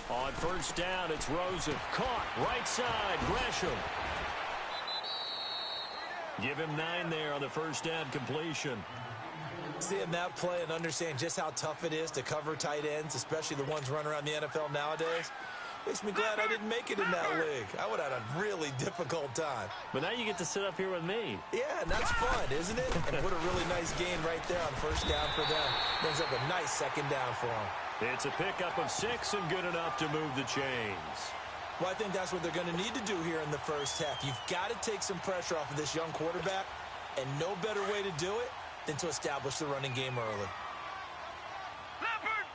On first down, it's Rosen. Caught. Right side. Gresham. Give him 9 there on the first down completion. Seeing that play and understand just how tough it is to cover tight ends, especially the ones running around the NFL nowadays, makes me glad I didn't make it in that league. I would have had a really difficult time. But now you get to sit up here with me. Yeah, and that's fun, isn't it? And put a really nice gain right there on first down for them. Brings up a nice second down for them. It's a pickup of 6 and good enough to move the chains. Well, I think that's what they're going to need to do here in the first half. You've got to take some pressure off of this young quarterback, and no better way to do it than to establish the running game early. Leopard!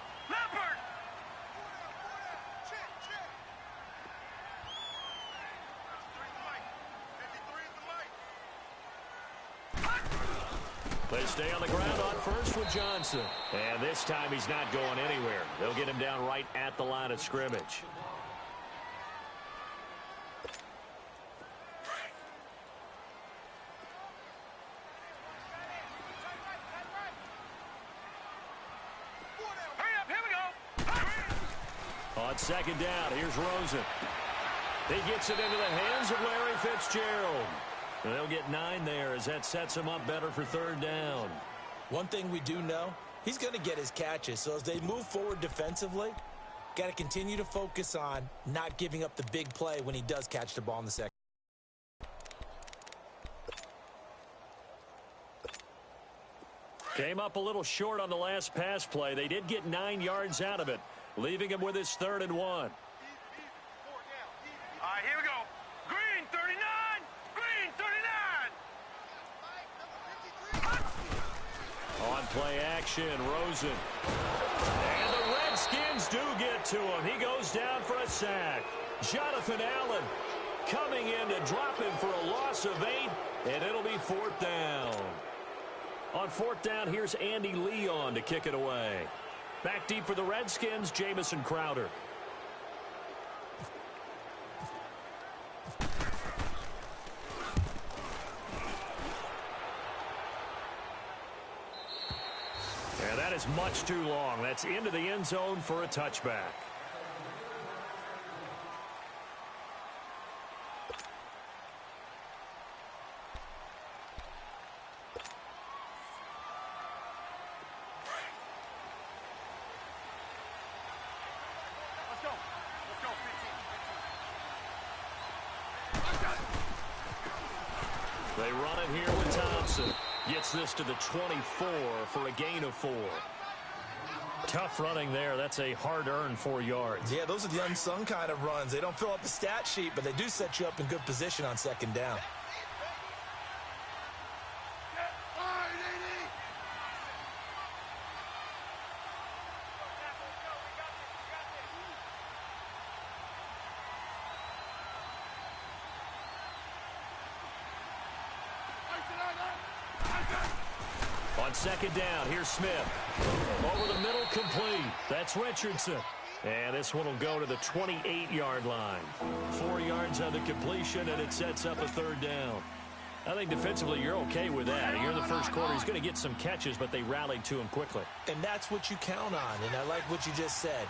They stay on the ground on first with Johnson. And this time he's not going anywhere. They'll get him down right at the line of scrimmage. On second down, here's Rosen. He gets it into the hands of Larry Fitzgerald. And they'll get 9 there as that sets him up better for third down. One thing we do know, he's going to get his catches. So as they move forward defensively, got to continue to focus on not giving up the big play when he does catch the ball in the second. Came up a little short on the last pass play. They did get 9 yards out of it, leaving him with his 3rd and 1. All right, here we go. Green, 39! Green, 39! On play action, Rosen. And the Redskins do get to him. He goes down for a sack. Jonathan Allen coming in to drop him for a loss of 8, and it'll be 4th down. On 4th down, here's Andy Leon to kick it away. Back deep for the Redskins, Jamison Crowder. And that is much too long. That's into the end zone for a touchback. They run it here with Thompson. Gets this to the 24 for a gain of 4. Tough running there. That's a hard-earned 4 yards. Yeah, those are the unsung kind of runs. They don't fill up the stat sheet, but they do set you up in good position on second down. On second down, here's Smith. Over the middle, complete. That's Richardson. And this one will go to the 28-yard line. 4 yards on the completion, and it sets up a 3rd down. I think defensively you're okay with that. Here in the first quarter, he's going to get some catches, but they rallied to him quickly. And that's what you count on, and I like what you just said.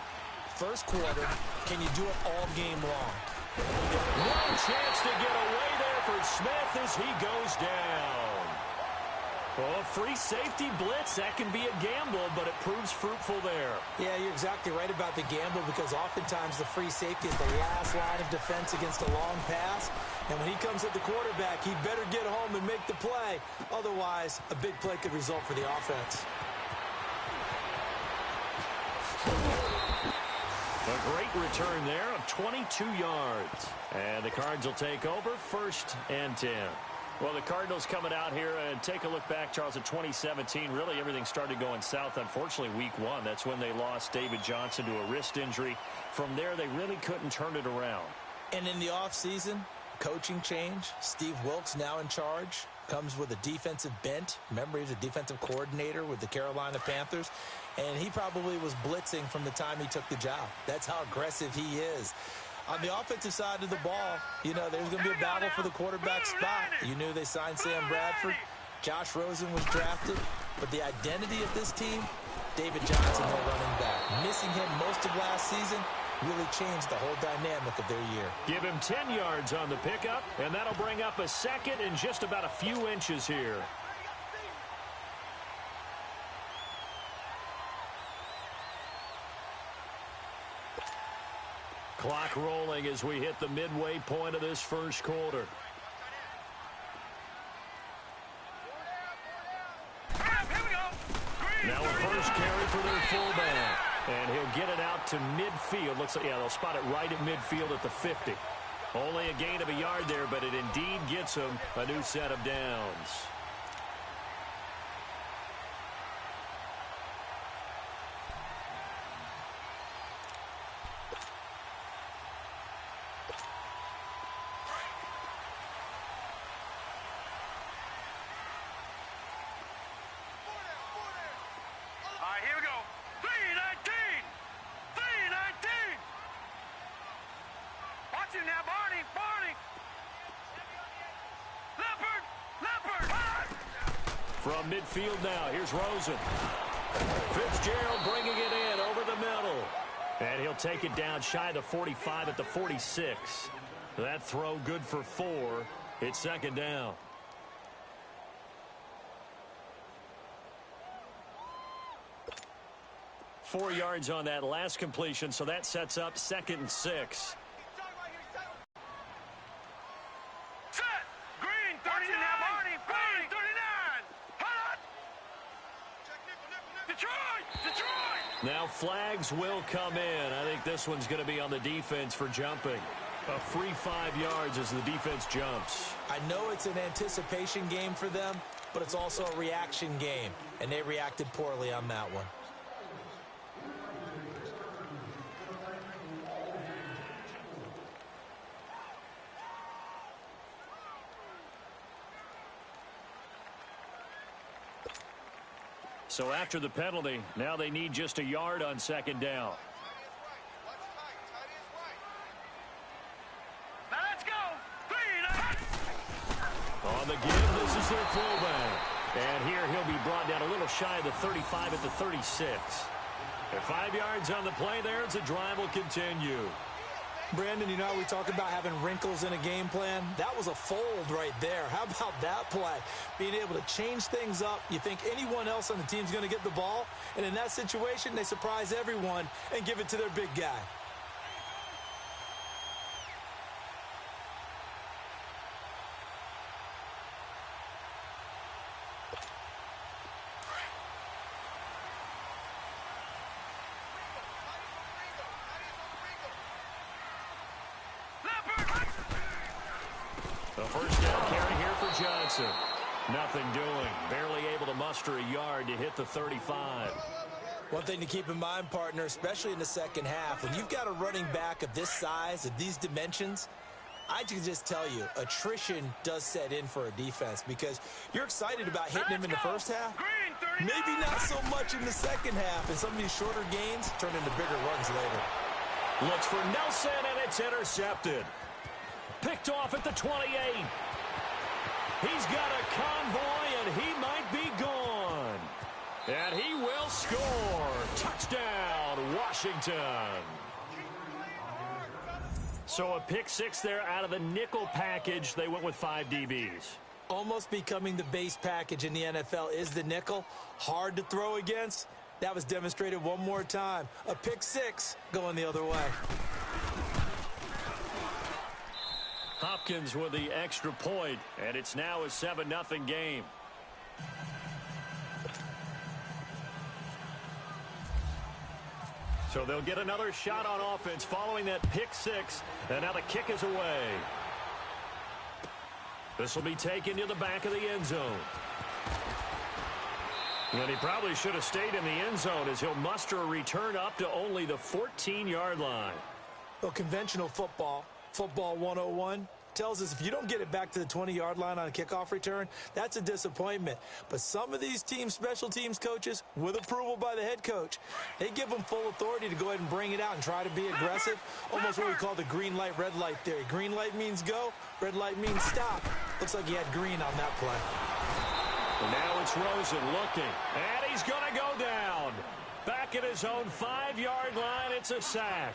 First quarter, can you do it all game long? One chance to get away there for Smith as he goes down. Well, a free safety blitz, that can be a gamble, but it proves fruitful there. Yeah, you're exactly right about the gamble because oftentimes the free safety is the last line of defense against a long pass. And when he comes at the quarterback, he better get home and make the play. Otherwise, a big play could result for the offense. A great return there of 22 yards. And the Cards will take over 1st and 10. Well, the Cardinals coming out here and take a look back, Charles, at 2017. Really, everything started going south, unfortunately, week 1. That's when they lost David Johnson to a wrist injury. From there, they really couldn't turn it around. And in the offseason, coaching change. Steve Wilks now in charge. Comes with a defensive bent. Remember, he's a defensive coordinator with the Carolina Panthers. And he probably was blitzing from the time he took the job. That's how aggressive he is. On the offensive side of the ball, you know, there's going to be a battle for the quarterback spot. You knew they signed Sam Bradford. Josh Rosen was drafted. But the identity of this team, David Johnson, their running back. Missing him most of last season really changed the whole dynamic of their year. Give him 10 yards on the pickup, and that'll bring up a second and just about a few inches here. Clock rolling as we hit the midway point of this first quarter. Now a first carry for their fullback. And he'll get it out to midfield. Looks like, yeah, they'll spot it right at midfield at the 50. Only a gain of a yard there, but it indeed gets him a new set of downs. Here we go. 3-19. 3-19. Watch him now, Barney. Barney. Leopard. From midfield now, here's Rosen. Fitzgerald bringing it in over the middle. And he'll take it down shy of the 45 at the 46. That throw good for 4. It's second down. 4 yards on that last completion, so that sets up 2nd and 6. Set. Green, 39. Barney, 39. Hot. Detroit. Now flags will come in. I think this one's going to be on the defense for jumping. A free 5 yards as the defense jumps. I know it's an anticipation game for them, but it's also a reaction game, and they reacted poorly on that one. So after the penalty, now they need just a yard on second down. Now let's go. 3-9. On the give, this is their fullback. And here he'll be brought down a little shy of the 35 at the 36. At 5 yards on the play there, as the drive will continue. Brandon, you know how we talk about having wrinkles in a game plan? That was a fold right there. How about that play? Being able to change things up. You think anyone else on the team's going to get the ball, and in that situation, they surprise everyone and give it to their big guy. A first down carry here for Johnson. Nothing doing. Barely able to muster a yard to hit the 35. One thing to keep in mind, partner, especially in the second half, when you've got a running back of this size, of these dimensions, I can just tell you, attrition does set in for a defense because you're excited about hitting him in the first half. Maybe not so much in the second half, and some of these shorter gains turn into bigger runs later. Looks for Nelson, and it's intercepted. Picked off at the 28. He's got a convoy, and he might be gone. And he will score. Touchdown, Washington. So a pick six there out of the nickel package. They went with 5 DBs. Almost becoming the base package in the NFL is the nickel. Hard to throw against. That was demonstrated one more time. A pick six going the other way. Hopkins with the extra point, and it's now a 7-0 game. So they'll get another shot on offense following that pick six, and now the kick is away. This will be taken to the back of the end zone. And he probably should have stayed in the end zone as he'll muster a return up to only the 14-yard line. Well, conventional football 101, tells us if you don't get it back to the 20-yard line on a kickoff return, that's a disappointment. But some of these special teams coaches, with approval by the head coach, they give them full authority to go ahead and bring it out and try to be aggressive. Almost what we call the green light, red light theory. Green light means go, red light means stop. Looks like he had green on that play. And now it's Rosen looking. And he's going to go down. Back at his own 5-yard line, it's a sack.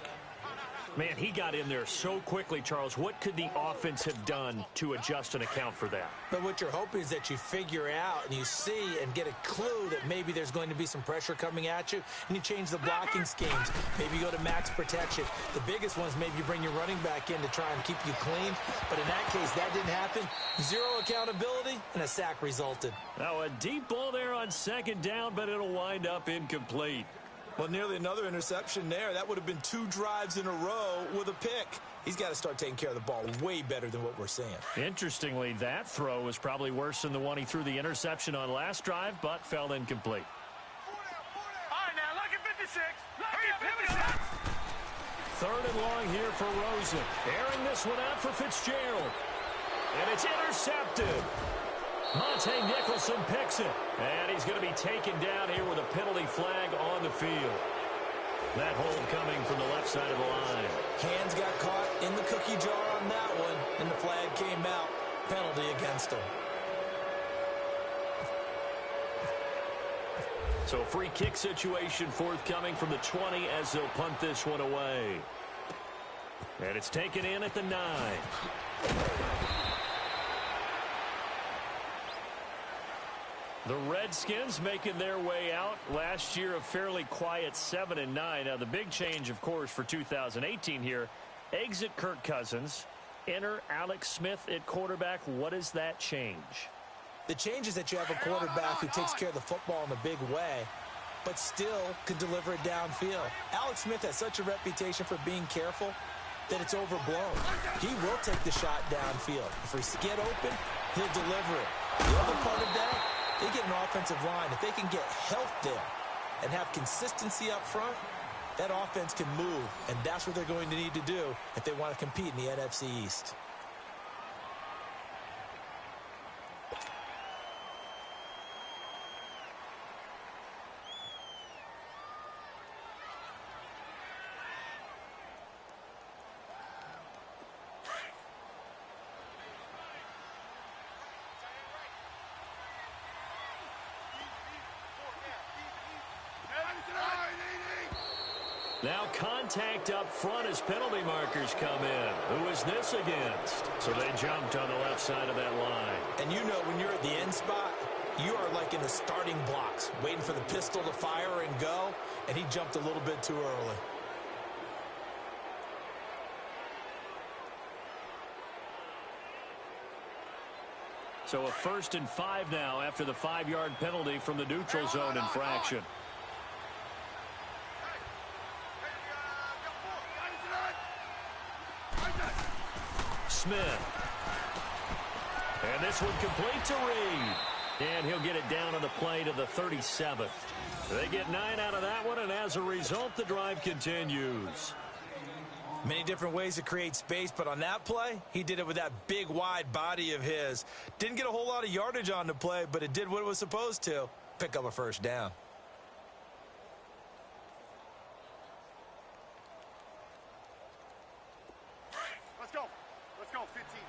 Man, he got in there so quickly, Charles. What could the offense have done to adjust and account for that? But what you're hoping is that you figure out and you see and get a clue that maybe there's going to be some pressure coming at you, and you change the blocking schemes. Maybe you go to max protection. The biggest ones, maybe you bring your running back in to try and keep you clean. But in that case, that didn't happen. Zero accountability, and a sack resulted. Now, a deep ball there on second down, but it'll wind up incomplete. Well, nearly another interception there. That would have been 2 drives in a row with a pick. He's got to start taking care of the ball way better than what we're seeing. Interestingly, that throw was probably worse than the one he threw the interception on last drive, but fell incomplete. All right, now, look at 56. Hurry up, 56. Third and long here for Rosen. Airing this one out for Fitzgerald. And it's intercepted. Monte Nicholson picks it. And he's going to be taken down here with a penalty flag on the field. That hold coming from the left side of the line. Hands got caught in the cookie jar on that one, and the flag came out. Penalty against him. So free kick situation forthcoming from the 20 as they'll punt this one away. And it's taken in at the 9. The Redskins making their way out. Last year, a fairly quiet 7-9. Now, the big change, of course, for 2018 here, exit Kirk Cousins, enter Alex Smith at quarterback. What does that change? The change is that you have a quarterback who takes care of the football in a big way, but still can deliver it downfield. Alex Smith has such a reputation for being careful that it's overblown. He will take the shot downfield. If we get open, he'll deliver it. The other part of that, they get an offensive line. If they can get health there and have consistency up front, that offense can move, and that's what they're going to need to do if they want to compete in the NFC East. Now contact up front as penalty markers come in. Who is this against? So they jumped on the left side of that line. And you know when you're at the end spot, you are like in the starting blocks, waiting for the pistol to fire and go, and he jumped a little bit too early. So a 1st and 5 now after the 5-yard penalty from the neutral zone infraction. Smith. And this one complete to Reed. And he'll get it down on the play to the 37th. They get 9 out of that one, and as a result, the drive continues. Many different ways to create space, but on that play, he did it with that big, wide body of his. Didn't get a whole lot of yardage on the play, but it did what it was supposed to. Pick up a first down. Let's go. Let's go. 15. 15.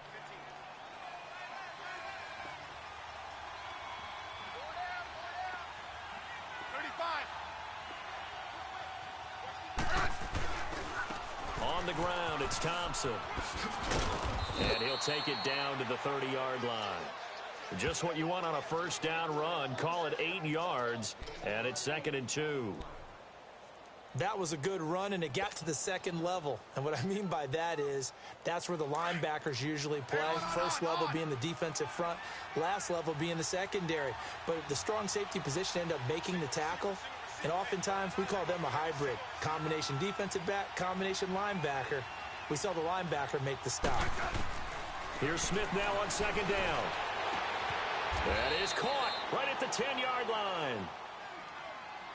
On the ground, it's Thompson. And he'll take it down to the 30-yard line. Just what you want on a first down run. Call it 8 yards, and it's 2nd and 2. That was a good run, and it got to the second level. And what I mean by that is that's where the linebackers usually play. First level being the defensive front, last level being the secondary. But the strong safety position ended up making the tackle. And oftentimes we call them a hybrid. Combination defensive back, combination linebacker. We saw the linebacker make the stop. Here's Smith now on 2nd down. That is caught right at the 10-yard line.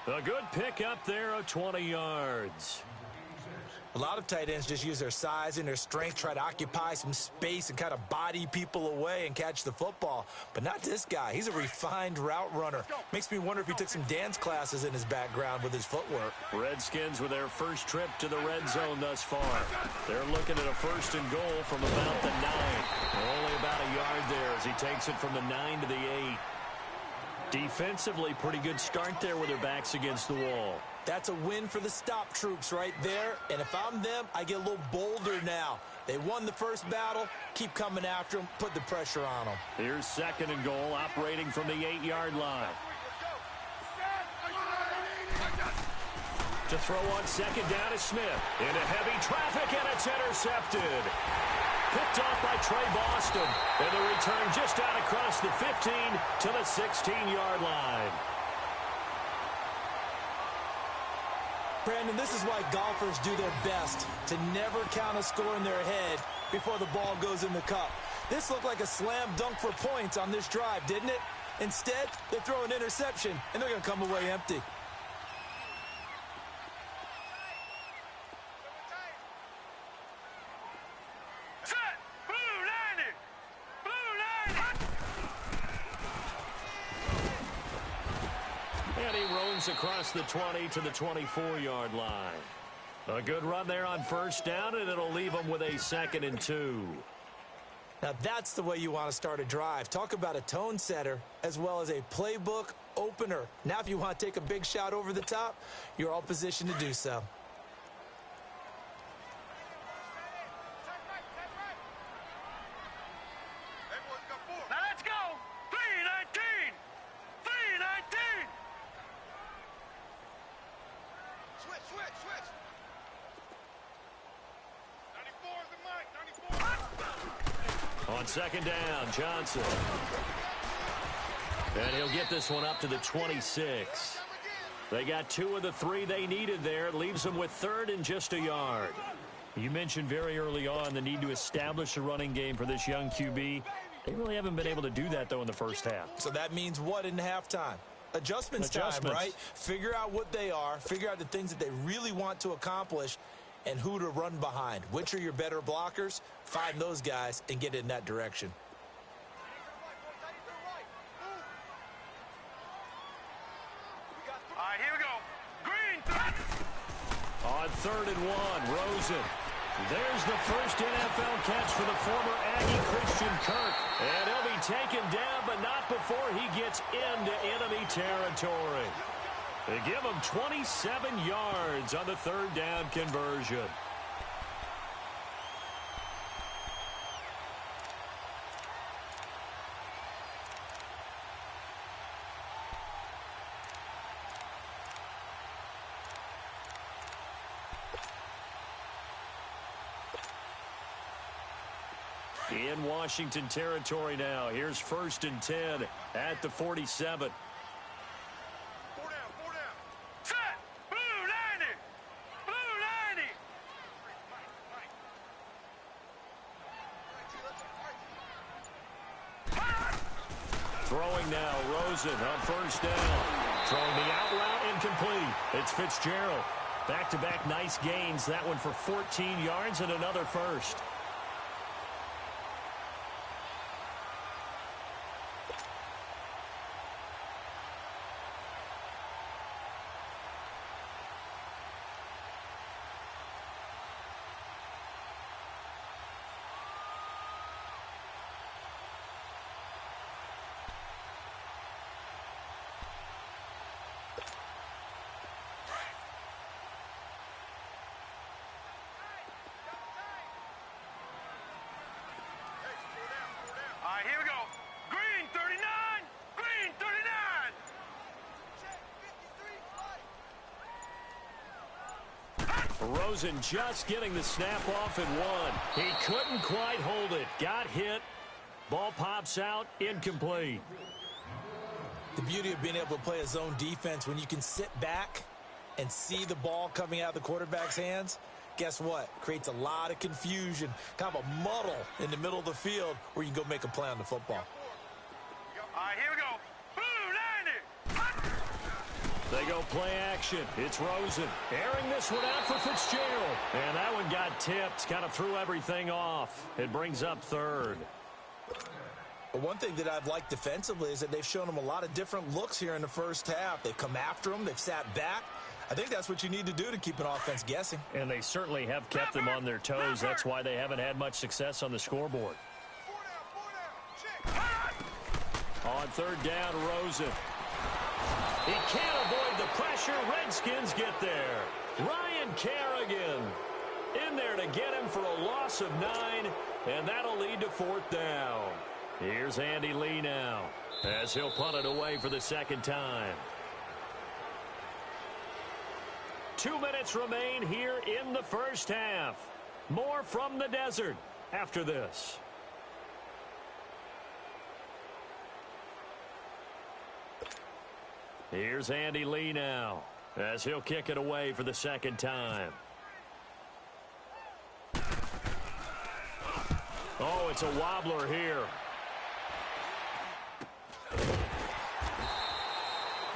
A good pickup there of 20 yards. A lot of tight ends just use their size and their strength, try to occupy some space and kind of body people away and catch the football. But not this guy. He's a refined route runner. Makes me wonder if he took some dance classes in his background with his footwork. Redskins with their first trip to the red zone thus far. They're looking at a 1st and goal from about the 9. Only about a yard there as he takes it from the 9 to the 8. Defensively, pretty good start there with their backs against the wall. That's a win for the stop troops right there. And if I'm them, I get a little bolder now. They won the first battle. Keep coming after them. Put the pressure on them. Here's 2nd and goal, operating from the 8-yard line. To throw on 2nd down is Smith. Into heavy traffic, and it's intercepted. Picked off by Trey Boston. And the return just out across the 15 to the 16-yard line. Brandon, this is why golfers do their best to never count a score in their head before the ball goes in the cup. This looked like a slam dunk for points on this drive, didn't it? Instead, they throw an interception, and they're going to come away empty. Across the 20 to the 24-yard line. A good run there on 1st down, and it'll leave them with a 2nd and 2. Now that's the way you want to start a drive. Talk about a tone setter as well as a playbook opener. Now if you want to take a big shot over the top, you're all positioned to do so. Now let's go. 3-19. 3-19. Switch. 94 is the mic. 94. On 2nd down, Johnson. And he'll get this one up to the 26. They got 2 of the 3 they needed there. It leaves them with 3rd and just a yard. You mentioned very early on the need to establish a running game for this young QB. They really haven't been able to do that, though, in the first half. So that means what in halftime? Adjustments time, right? Figure out what they are, figure out the things that they really want to accomplish, and who to run behind. Which are your better blockers? Find those guys and get in that direction. All right, here we go. Green. On 3rd and 1, Rosen. There's the first NFL catch for the former Aggie Christian Kirk. And he'll be taken down, but not before he gets into enemy territory. They give him 27 yards on the 3rd down conversion. In Washington territory now. Here's 1st and 10 at the 47. 4 down. Set. Blue 90. Blue 90. Throwing now, Rosen on 1st down. Throwing the out route, incomplete. It's Fitzgerald. Back-to-back nice gains. That one for 14 yards and another first. All right, here we go. Green 39. Green 39. Rosen just getting the snap off and one. He couldn't quite hold it. Got hit. Ball pops out. Incomplete. The beauty of being able to play a zone defense when you can sit back and see the ball coming out of the quarterback's hands, guess what? Creates a lot of confusion, kind of a muddle in the middle of the field where you can go make a play on the football. All right, here we go. Blue 90. They go play action. It's Rosen. Airing this one out for Fitzgerald. And that one got tipped. Kind of threw everything off. It brings up 3rd. But one thing that I've liked defensively is that they've shown them a lot of different looks here in the first half. They've come after them. They've sat back. I think that's what you need to do to keep an offense guessing. And they certainly have kept them on their toes. That's why they haven't had much success on the scoreboard. 4 down. On 3rd down, Rosen. He can't avoid the pressure. Redskins get there. Ryan Kerrigan in there to get him for a loss of 9, and that'll lead to 4th down. Here's Andy Lee now as he'll punt it away for the 2nd time. 2 minutes remain here in the first half. More from the desert after this. Here's Andy Lee now as he'll kick it away for the 2nd time. Oh, it's a wobbler here.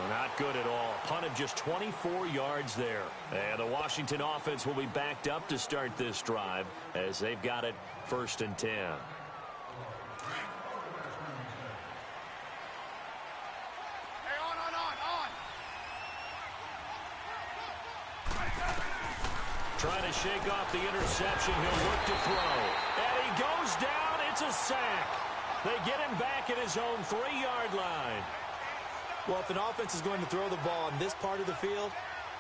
Not good at all. Punted just 24 yards there. And the Washington offense will be backed up to start this drive as they've got it 1st and 10. Trying to shake off the interception. He'll look to throw. And he goes down. It's a sack. They get him back at his own 3-yard line. Well, if an offense is going to throw the ball on this part of the field,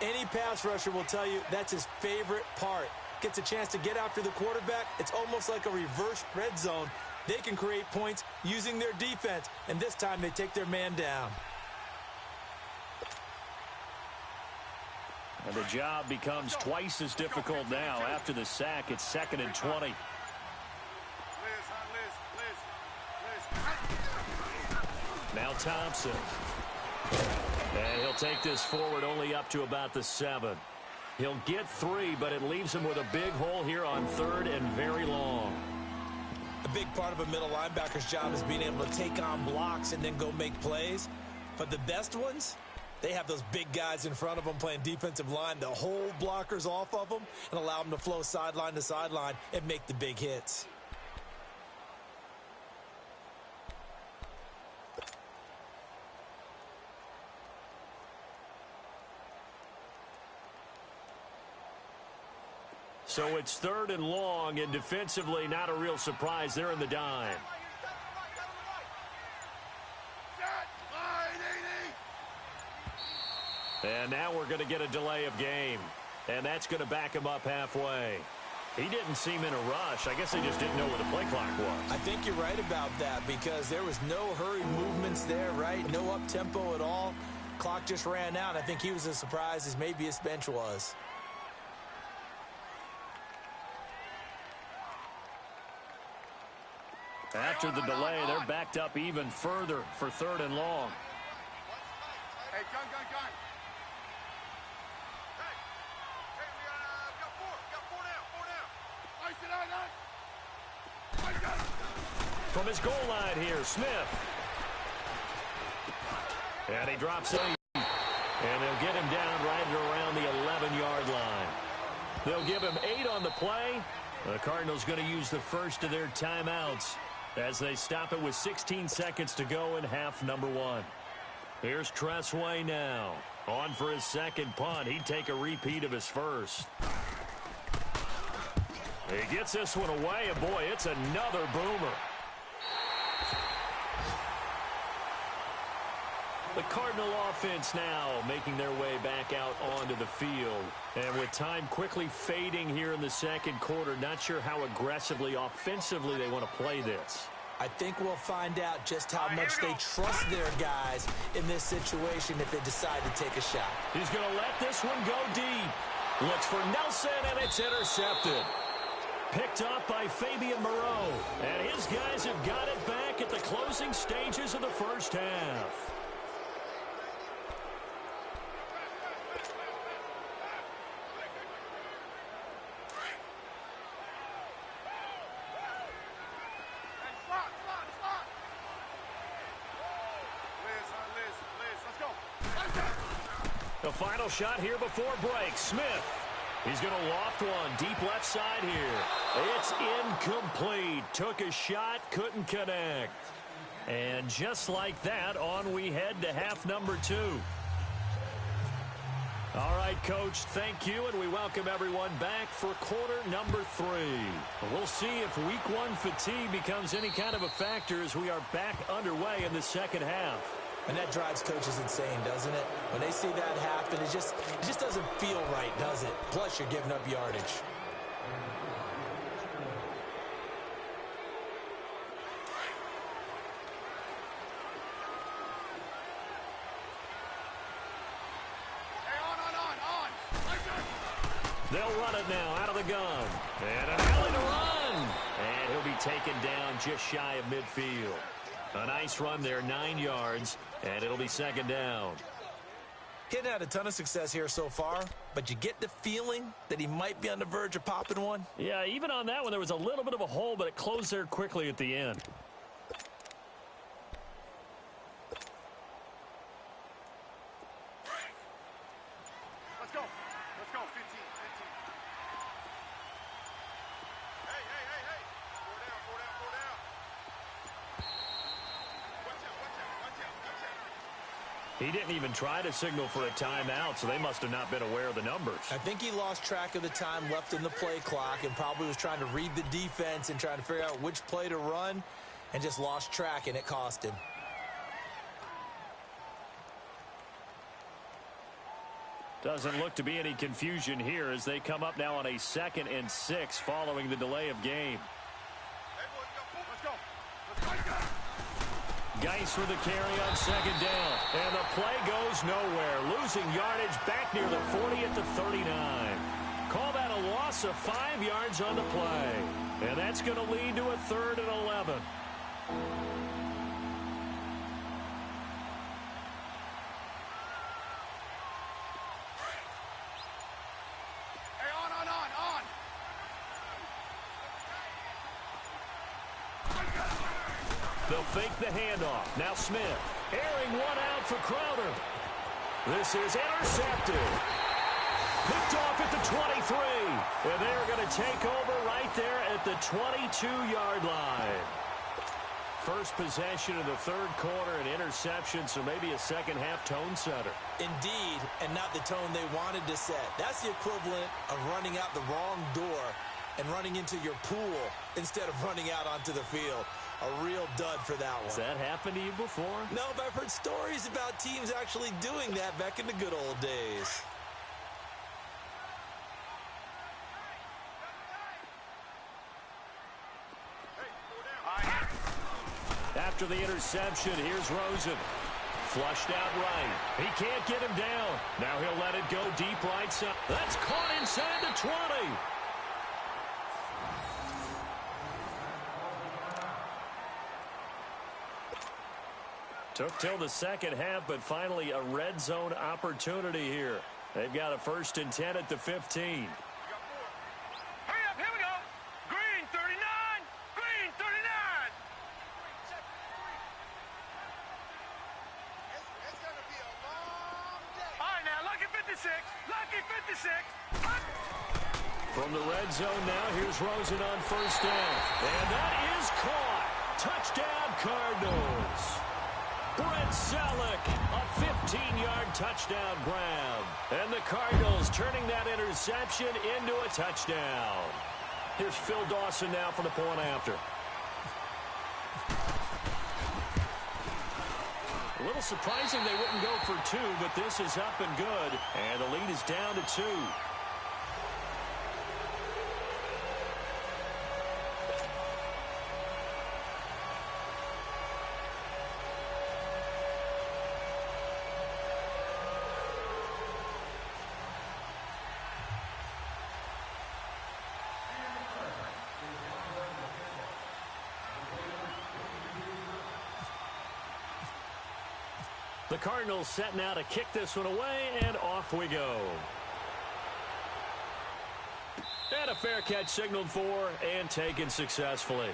any pass rusher will tell you that's his favorite part. Gets a chance to get after the quarterback. It's almost like a reverse red zone. They can create points using their defense, and this time they take their man down. And the job becomes twice as difficult now. After the sack, it's 2nd and 20. Now Thompson. And he'll take this forward only up to about the 7. He'll get 3, but it leaves him with a big hole here on 3rd and very long. A big part of a middle linebacker's job is being able to take on blocks and then go make plays. But the best ones, they have those big guys in front of them playing defensive line to hold blockers off of them and allow them to flow sideline to sideline and make the big hits. So it's 3rd and long, and defensively not a real surprise. They're in the dime. And now we're going to get a delay of game. And that's going to back him up halfway. He didn't seem in a rush. I guess they just didn't know where the play clock was. I think you're right about that because there was no hurried movements there, right? No up-tempo at all. Clock just ran out. I think he was as surprised as maybe his bench was. After the delay, they're backed up even further for 3rd and long. Hey, gun. Hey, we got 4 down. From his goal line here, Smith. And he drops 8. And they'll get him down right around the 11-yard line. They'll give him 8 on the play. The Cardinals going to use the first of their timeouts as they stop it with 16 seconds to go in half number 1. Here's Tressway now. On for his 2nd punt. He'd take a repeat of his first. He gets this one away, and boy, it's another boomer. The Cardinal offense now making their way back out onto the field. And with time quickly fading here in the 2nd quarter, not sure how aggressively, offensively they want to play this. I think we'll find out just how much they trust their guys in this situation if they decide to take a shot. He's going to let this one go deep. Looks for Nelson, and it's intercepted. Picked up by Fabian Moreau. And his guys have got it back at the closing stages of the first half. The final shot here before break. Smith. He's going to loft one deep left side here. It's incomplete. Took a shot, couldn't connect. And just like that, on we head to half number 2. All right, Coach, thank you, and we welcome everyone back for quarter number 3. We'll see if week 1 fatigue becomes any kind of a factor as we are back underway in the second half. And that drives coaches insane, doesn't it? When they see that happen, it just doesn't feel right, does it? Plus, you're giving up yardage. They'll run it now out of the gun. And an alley to run. And he'll be taken down just shy of midfield. A nice run there, 9 yards, and it'll be second down. He hadn't had a ton of success here so far, but you get the feeling that he might be on the verge of popping one. Yeah, even on that one, there was a little bit of a hole, but it closed there quickly at the end. Let's go. Let's go. 15. Hey. Four down. Watch out. He didn't even try to signal for a timeout, so they must have not been aware of the numbers. I think he lost track of the time left in the play clock and probably was trying to read the defense and trying to figure out which play to run and just lost track, and it cost him. Doesn't look to be any confusion here as they come up now on a 2nd and 6 following the delay of game. Let's go. Geis with the carry on 2nd down. And the play goes nowhere. Losing yardage back near the 40 at the 39. Call that a loss of 5 yards on the play. And that's going to lead to a 3rd and 11. They'll fake the handoff. Now Smith. Airing one out for Crowder. This is intercepted. Picked off at the 23. And they're going to take over right there at the 22-yard line. First possession of the 3rd quarter, an interception, so maybe a second-half tone setter. Indeed, and not the tone they wanted to set. That's the equivalent of running out the wrong door and running into your pool instead of running out onto the field. A real dud for that one. Has that happened to you before? No, but I've heard stories about teams actually doing that back in the good old days. After the interception, here's Rosen. Flushed out right. He can't get him down. Now he'll let it go deep right side. That's caught inside the 20. Took till the second half, but finally a red zone opportunity here. They've got a 1st and 10 at the 15. Hurry up, here we go. Green 39. Green 39. It's going to be a long day. All right, now, lucky 56. Lucky 56. From the red zone now, here's Rosen on 1st down. And that is caught. Touchdown, Cardinals. Brent Selleck, a 15-yard touchdown grab. And the Cardinals turning that interception into a touchdown. Here's Phil Dawson now for the point after. A little surprising they wouldn't go for 2, but this is up and good. And the lead is down to 2. The Cardinals set now to kick this one away, and off we go. And a fair catch signaled for and taken successfully.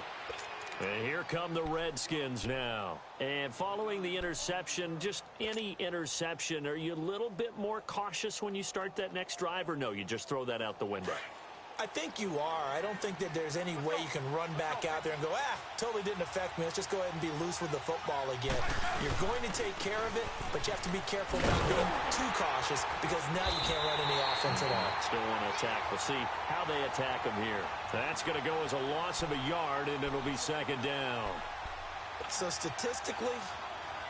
And here come the Redskins now. And following the interception, just any interception, are you a little bit more cautious when you start that next drive, or no, you just throw that out the window? I think you are. I don't think that there's any way you can run back out there and go, totally didn't affect me. Let's just go ahead and be loose with the football again. You're going to take care of it, but you have to be careful not being too cautious because now you can't run any offense at all. Still want to attack. We'll see how they attack them here. That's going to go as a loss of a yard, and it'll be 2nd down. So statistically,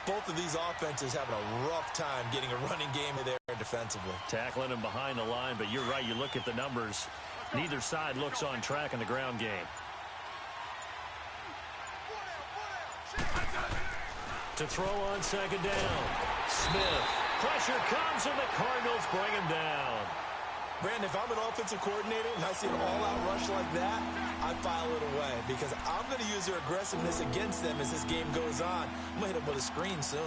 Both of these offenses having a rough time getting a running game there defensively. Tackling him behind the line, but you're right. You look at the numbers. Neither side looks on track in the ground game. To throw on second down. Smith. Pressure comes, and the Cardinals bring him down. Brandon, if I'm an offensive coordinator and I see an all-out rush like that, I file it away because I'm going to use their aggressiveness against them as this game goes on. I'm going to hit them with a screen soon.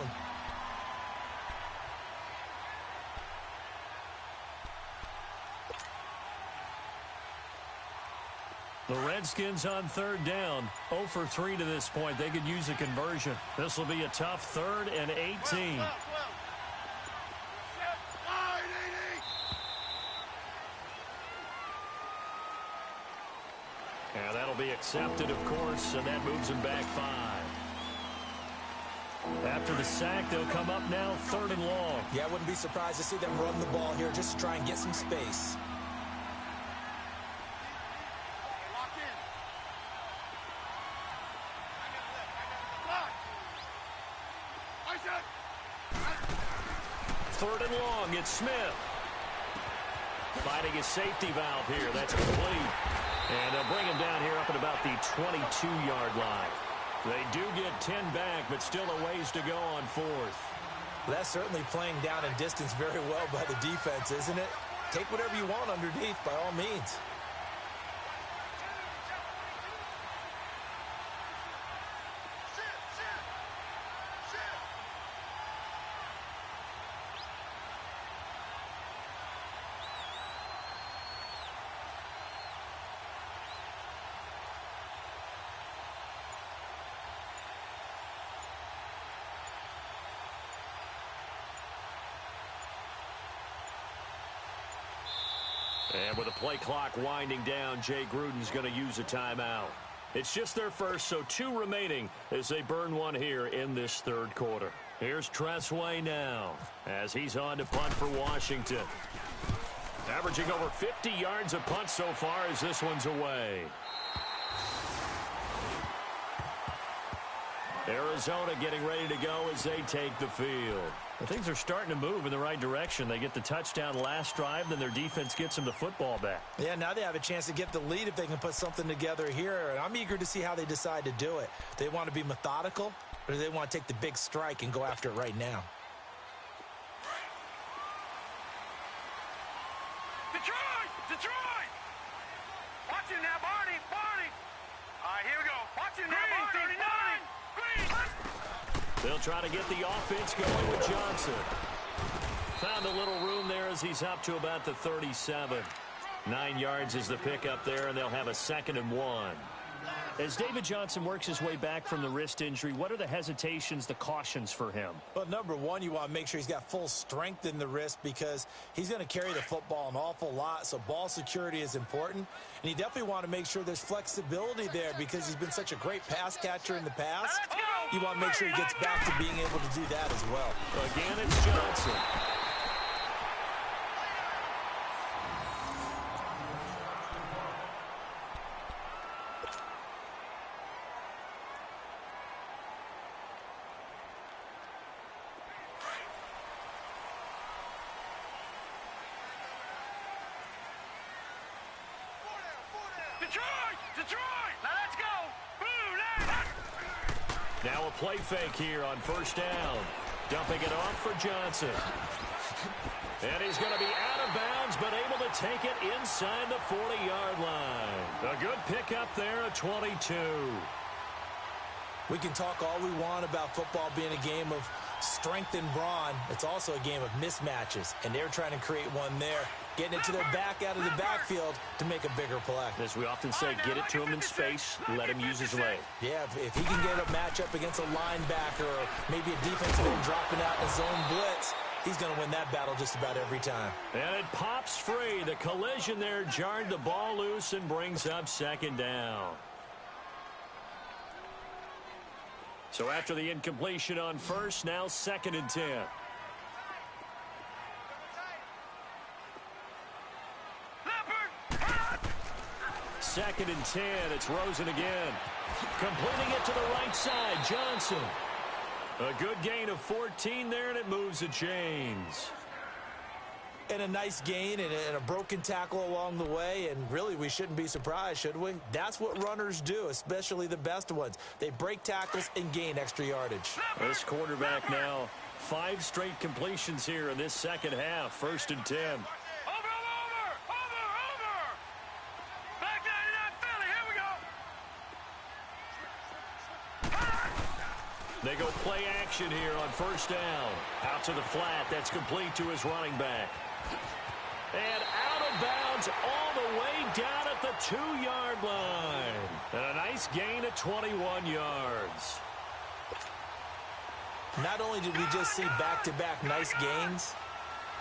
The Redskins on third down. 0 for 3 to this point. They could use a conversion. This will be a tough 3rd and 18. And that'll be accepted, of course, and that moves him back 5. After the sack, they'll come up now 3rd and long. Yeah, I wouldn't be surprised to see them run the ball here just to try and get some space. Third and long, it's Smith. Fighting his safety valve here. That's complete. And they'll bring him down here up at about the 22-yard line. They do get 10 back, but still a ways to go on 4th. That's certainly playing down in distance very well by the defense, isn't it? Take whatever you want underneath, by all means. And with the play clock winding down, Jay Gruden's going to use a timeout. It's just their first, so 2 remaining as they burn one here in this 3rd quarter. Here's Tressway now as he's on to punt for Washington. Averaging over 50 yards a punt so far as this one's away. Arizona getting ready to go as they take the field. Things are starting to move in the right direction. They get the touchdown last drive, then their defense gets them the football back. Yeah, now they have a chance to get the lead if they can put something together here. And I'm eager to see how they decide to do it. They want to be methodical, or do they want to take the big strike and go after it right now? Detroit! Detroit! Watch him now, Barney! Barney! All right, here we go. Watch him now, Barney! 39! They'll try to get the offense going with Johnson. Found a little room there as he's up to about the 37. 9 yards is the pickup there, and they'll have a 2nd and 1. As David Johnson works his way back from the wrist injury, what are the hesitations, the cautions for him? Well, number one, you want to make sure he's got full strength in the wrist because he's going to carry the football an awful lot, so ball security is important. And you definitely want to make sure there's flexibility there because he's been such a great pass catcher in the past. You want to make sure he gets back to being able to do that as well. Again, it's Johnson. Detroit! Now let's go! Boo! Now a play fake here on 1st down. Dumping it off for Johnson. And he's going to be out of bounds, but able to take it inside the 40-yard line. A good pickup there at 22. We can talk all we want about football being a game of strength and brawn. It's also a game of mismatches, and they're trying to create one there, getting it to their back out of the backfield to make a bigger play. As we often say, get it to him in space, let him use his leg. Yeah, if he can get a matchup against a linebacker or maybe a defensive end dropping out in a zone blitz, he's going to win that battle just about every time. And it pops free. The collision there jarred the ball loose and brings up 2nd down. So after the incompletion on 1st, now 2nd and 10. 2nd and 10. It's Rosen again. Completing it to the right side. Johnson. A good gain of 14 there, and it moves the chains. And a nice gain and a broken tackle along the way, and really we shouldn't be surprised, should we? That's what runners do, especially the best ones. They break tackles and gain extra yardage. This quarterback now, 5 straight completions here in this second half. 1st and 10. Over! Back 99 Philly, here we go! They go play action here on 1st down. Out to the flat, that's complete to his running back. And out of bounds all the way down at the 2-yard line. And a nice gain of 21 yards. Not only did we just see back-to-back nice gains,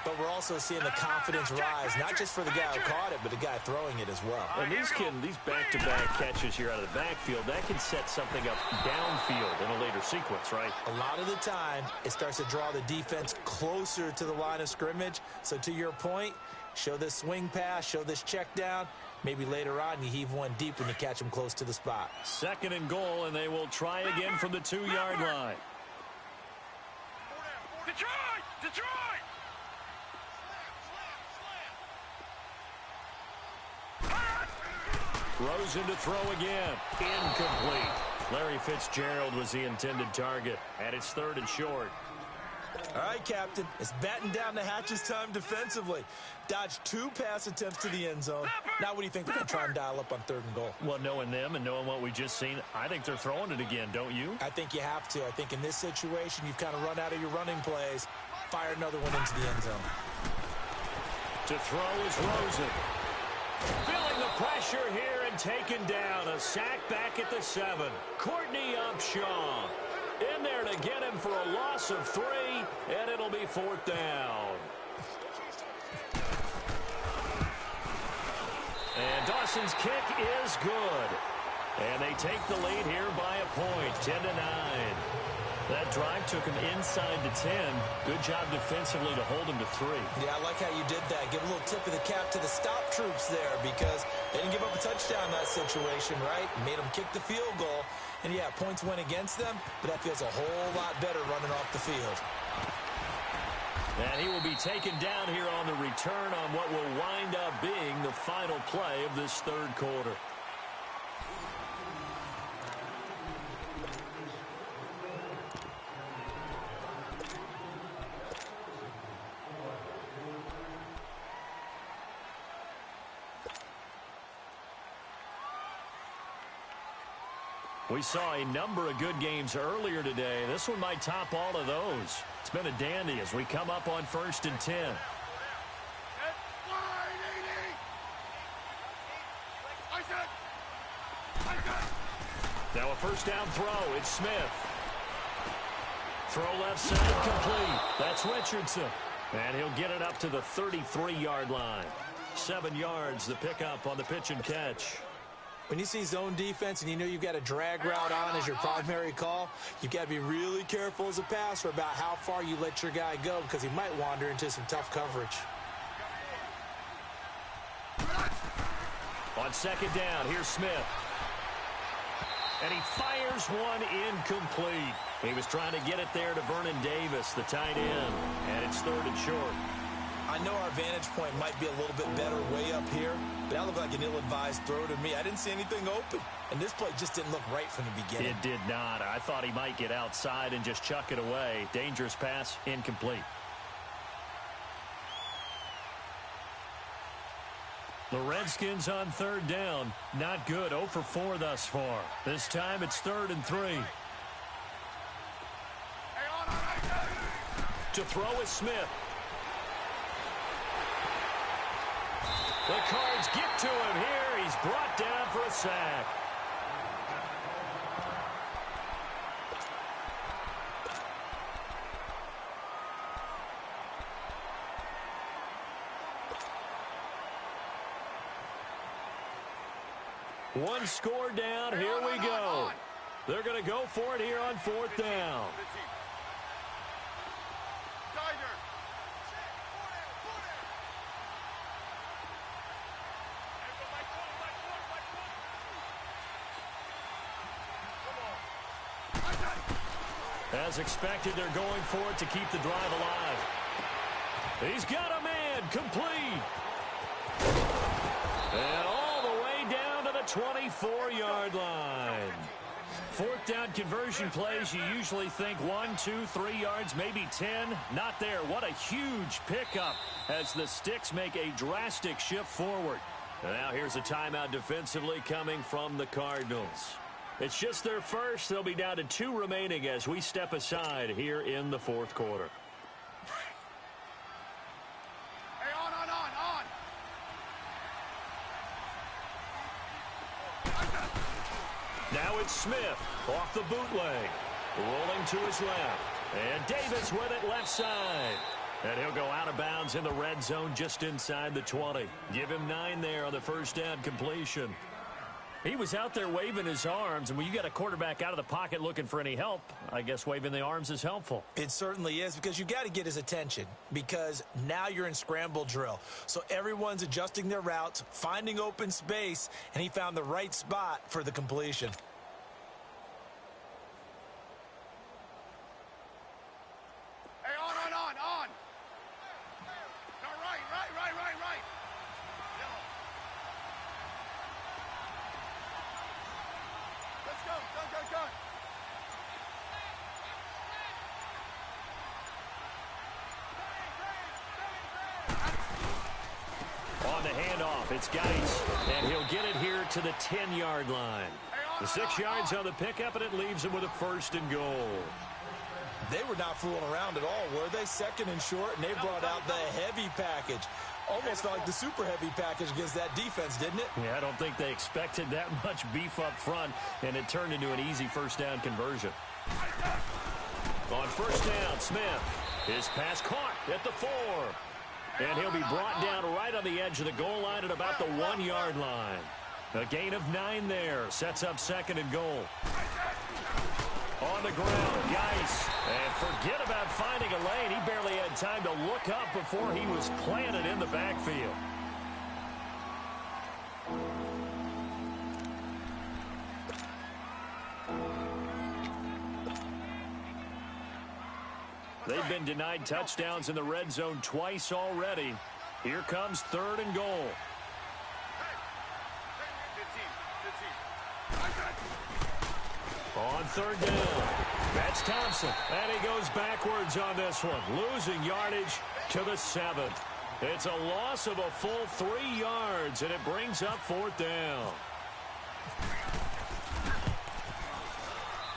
but we're also seeing the confidence rise, not just for the guy who caught it, but the guy throwing it as well. And these back-to-back catches here out of the backfield, that can set something up downfield in a later sequence, right? A lot of the time, it starts to draw the defense closer to the line of scrimmage. So to your point, show this swing pass, show this check down. Maybe later on you heave one deep when you catch them close to the spot. 2nd and goal, and they will try again from the 2-yard line. Detroit! Rosen to throw again. Incomplete. Larry Fitzgerald was the intended target, and it's 3rd and short. All right, Captain. It's batten down the hatches time defensively. Dodged 2 pass attempts to the end zone. Now what do you think they're going to try and dial up on 3rd and goal? Well, knowing them and knowing what we just seen, I think they're throwing it again, don't you? I think you have to. I think in this situation, you've kind of run out of your running plays. Fire another one into the end zone. To throw is Rosen. Feeling the pressure here and taken down. A sack back at the 7. Courtney Upshaw in there to get him for a loss of 3, and it'll be 4th down. And Dawson's kick is good. And they take the lead here by a point, 10-9. That drive took him inside the 10. Good job defensively to hold him to 3. Yeah, I like how you did that. Give a little tip of the cap to the stop troops there because they didn't give up a touchdown in that situation, right? Made them kick the field goal. And, yeah, points went against them, but that feels a whole lot better running off the field. And he will be taken down here on the return on what will wind up being the final play of this 3rd quarter. We saw a number of good games earlier today. This one might top all of those. It's been a dandy as we come up on 1st and 10. Now a 1st down throw. It's Smith. Throw left side complete. That's Richardson. And he'll get it up to the 33-yard line. 7 yards, the pickup on the pitch and catch. When you see zone defense and you know you've got a drag route on as your primary call, you've got to be really careful as a passer about how far you let your guy go because he might wander into some tough coverage. On 2nd down, here's Smith. And he fires one incomplete. He was trying to get it there to Vernon Davis, the tight end. And it's 3rd and short. I know our vantage point might be a little bit better way up here, but that looked like an ill-advised throw to me. I didn't see anything open, and this play just didn't look right from the beginning. It did not. I thought he might get outside and just chuck it away. Dangerous pass, incomplete. The Redskins on 3rd down. Not good. 0 for 4 thus far. This time it's 3rd and 3. To throw is Smith. The Cards get to him here. He's brought down for a sack. One score down. Here we go. They're going to go for it here on 4th down. As expected, they're going for it to keep the drive alive. He's got a man, complete. And all the way down to the 24-yard line. Fourth down conversion plays, you usually think 1, 2, 3 yards, maybe 10. Not there. What a huge pickup as the Sticks make a drastic shift forward. And now here's a timeout defensively coming from the Cardinals. It's just their first. They'll be down to 2 remaining as we step aside here in the fourth quarter. Hey, on. Now it's Smith off the bootleg. Rolling to his left. And Davis with it left side. And he'll go out of bounds in the red zone just inside the 20. Give him 9 there on the first down completion. He was out there waving his arms, and when you got a quarterback out of the pocket looking for any help, I guess waving the arms is helpful. It certainly is, because you got to get his attention, because now you're in scramble drill. So everyone's adjusting their routes, finding open space, and he found the right spot for the completion. Hey, on. No, right. Yellow. Let's go. Go. On the handoff, it's Geis, and he'll get it here to the 10-yard line. The 6 yards on the pickup, and it leaves him with a first and goal. They were not fooling around at all, were they? Second and short, and they brought out the heavy package. Almost like the super heavy package against that defense, didn't it? Yeah, I don't think they expected that much beef up front, and it turned into an easy first down conversion. On first down, Smith. His pass caught at the 4. And he'll be brought down right on the edge of the goal line at about the 1-yard line. A gain of 9 there. Sets up second and goal. On the ground, Geis. And forget about finding a lane. He barely had time to look up before he was planted in the backfield. They've been denied touchdowns in the red zone twice already. Here comes third and goal. On third down, that's Thompson. And he goes backwards on this one, losing yardage to the 7. It's a loss of a full 3 yards, and it brings up fourth down.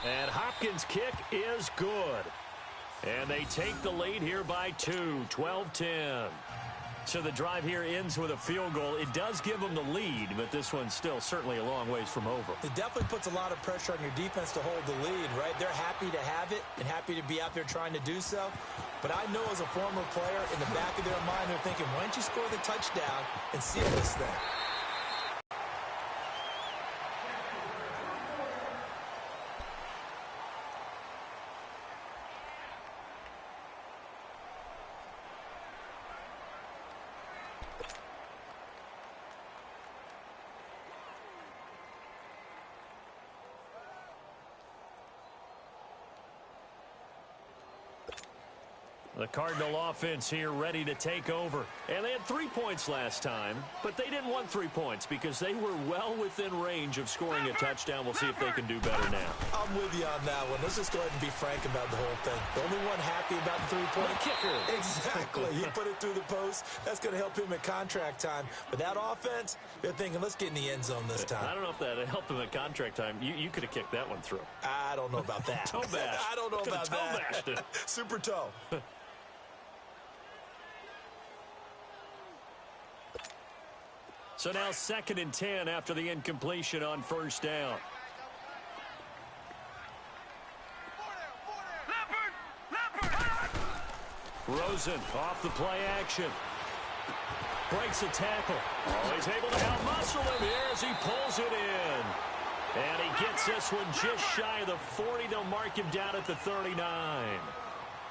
And Hopkins' kick is good. And they take the lead here by 2, 12-10. So the drive here ends with a field goal. It does give them the lead, but this one's still certainly a long ways from over. It definitely puts a lot of pressure on your defense to hold the lead, right? They're happy to have it and happy to be out there trying to do so. But I know as a former player, in the back of their mind, they're thinking, why don't you score the touchdown and seal this thing? The Cardinal offense here ready to take over. And they had 3 points last time, but they didn't want 3 points because they were well within range of scoring a touchdown. We'll see if they can do better now. I'm with you on that one. Let's just go ahead and be frank about the whole thing. The only one happy about the 3-point kicker. Exactly. He put it through the post. That's going to help him at contract time. But that offense, they're thinking, let's get in the end zone this time. I don't know if that helped him at contract time. You could have kicked that one through. I don't know about that. Toe bash. I don't know about that. Bashed it. Super toe. So now 2nd and 10 after the incompletion on first down. Rosen off the play action. Breaks a tackle. Oh, he's able to out-muscle him here as he pulls it in. And he gets this one just shy of the 40. They'll mark him down at the 39.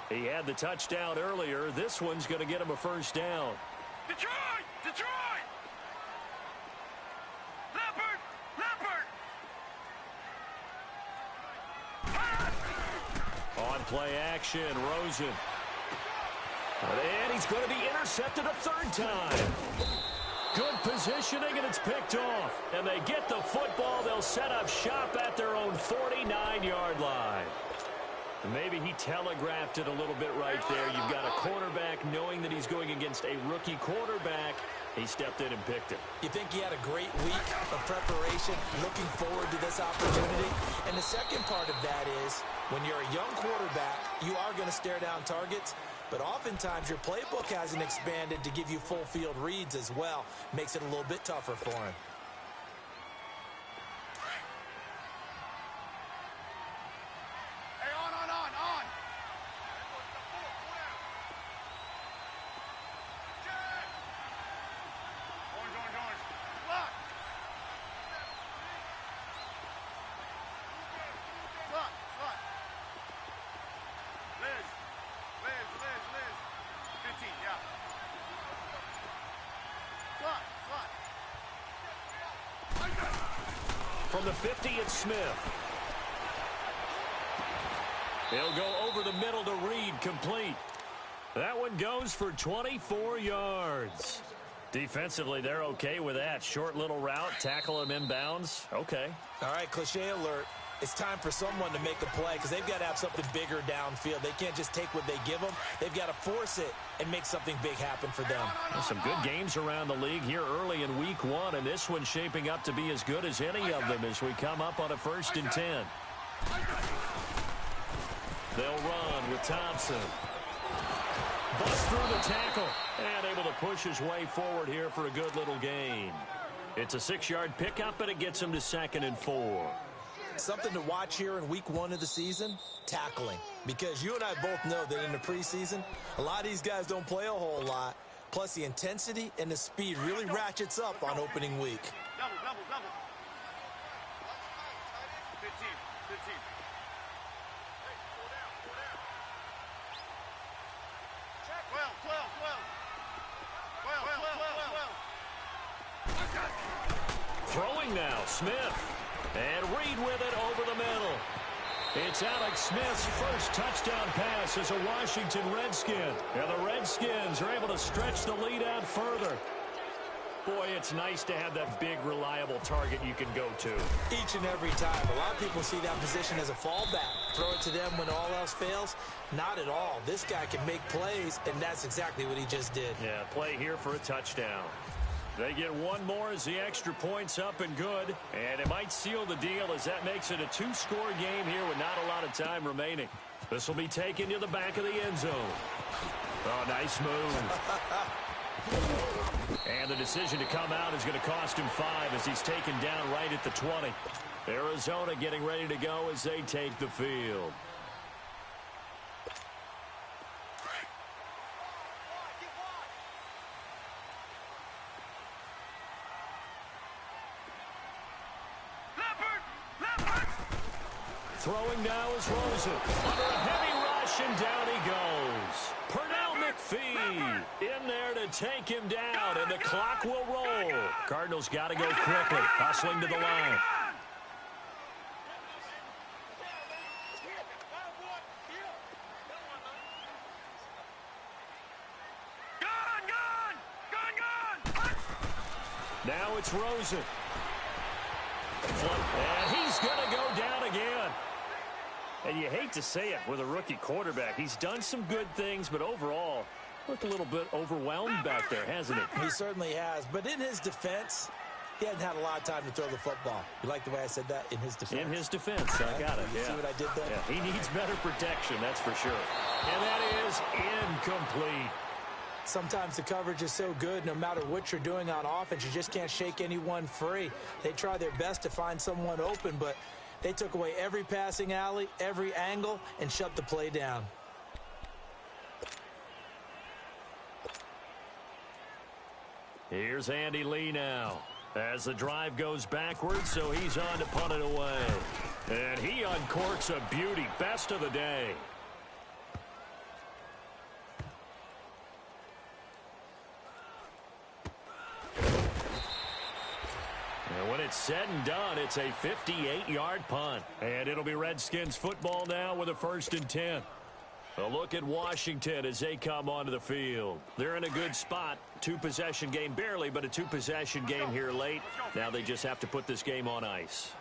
He had the touchdown earlier. This one's going to get him a first down. Detroit! On play action. Rosen. And he's going to be intercepted a third time. Good positioning, and it's picked off. And they get the football. They'll set up shop at their own 49-yard line. And maybe he telegraphed it a little bit right there. You've got a quarterback knowing that he's going against a rookie quarterback. He stepped in and picked it. You think he had a great week of preparation, looking forward to this opportunity? And the second part of that is, when you're a young quarterback, you are going to stare down targets. But oftentimes, your playbook hasn't expanded to give you full field reads as well. Makes it a little bit tougher for him. Hey, on. Going. Lock. Slot. Liz. 15, yeah. Slot. From the 50, it's Smith. He'll go over the middle to Reed, complete. That one goes for 24 yards. Defensively, they're okay with that. Short little route, tackle him inbounds. Okay. All right, cliche alert. It's time for someone to make a play because they've got to have something bigger downfield. They can't just take what they give them. They've got to force it and make something big happen for them. Well, some good games around the league here early in week 1, and this one's shaping up to be as good as any of them as we come up on a 1st and 10. They'll run with Thompson. Bust through the tackle and able to push his way forward here for a good little gain. It's a 6-yard pickup, and it gets him to 2nd and 4. Something to watch here in week 1 of the season, tackling. Because you and I both know that in the preseason, a lot of these guys don't play a whole lot. Plus, the intensity and the speed really ratchets up on opening week. Double. 15. 12. Throwing now, Smith. And Reed with it over the middle. It's Alex Smith's first touchdown pass as a Washington Redskin. And the Redskins are able to stretch the lead out further. Boy, it's nice to have that big, reliable target you can go to. Each and every time. A lot of people see that position as a fallback. Throw it to them when all else fails. Not at all. This guy can make plays, and that's exactly what he just did. Yeah, play here for a touchdown. They get one more as the extra point's up and good. And it might seal the deal as that makes it a 2-score game here with not a lot of time remaining. This will be taken to the back of the end zone. Oh, nice move. And the decision to come out is going to cost him 5 as he's taken down right at the 20. Arizona getting ready to go as they take the field. Throwing now is Rosen. Under a heavy rush, and down he goes. Pernell McPhee in there to take him down, and the clock will roll. Cardinals got to go quickly, hustling to the line. Gone! Now it's Rosen. And he's going to go down again. And you hate to say it with a rookie quarterback. He's done some good things, but overall, looked a little bit overwhelmed back there, hasn't he? He certainly has. But in his defense, he hadn't had a lot of time to throw the football. You like the way I said that? In his defense. In his defense. I got it. You see what I did there? Yeah, he needs better protection, that's for sure. And that is incomplete. Sometimes the coverage is so good, no matter what you're doing on offense, you just can't shake anyone free. They try their best to find someone open, but they took away every passing alley, every angle, and shut the play down. Here's Andy Lee now as the drive goes backwards, so he's on to punt it away. And he uncorks a beauty. Best of the day. And when it's said and done, it's a 58-yard punt. And it'll be Redskins football now with a 1st and 10. A look at Washington as they come onto the field. They're in a good spot. Two-possession game, barely, but a two-possession game here late. Now they just have to put this game on ice.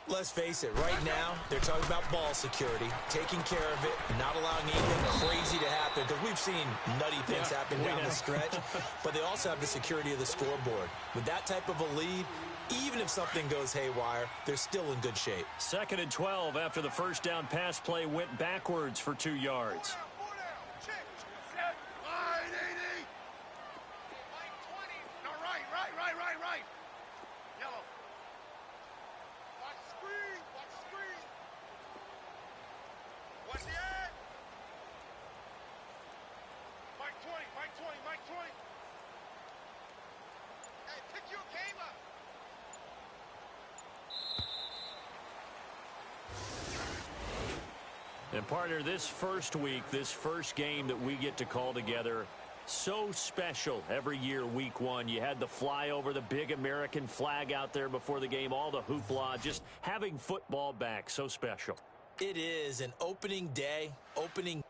Let's face it, right now, they're talking about ball security, taking care of it, not allowing anything crazy to happen, because we've seen nutty things happen down the stretch, but they also have the security of the scoreboard. With that type of a lead, even if something goes haywire, they're still in good shape. 2nd and 12 after the first down pass play went backwards for 2 yards. And partner, this first week, this first game that we get to call together, so special every year, week 1. You had the flyover, the big American flag out there before the game, all the hoopla, just having football back, so special. It is an opening day, opening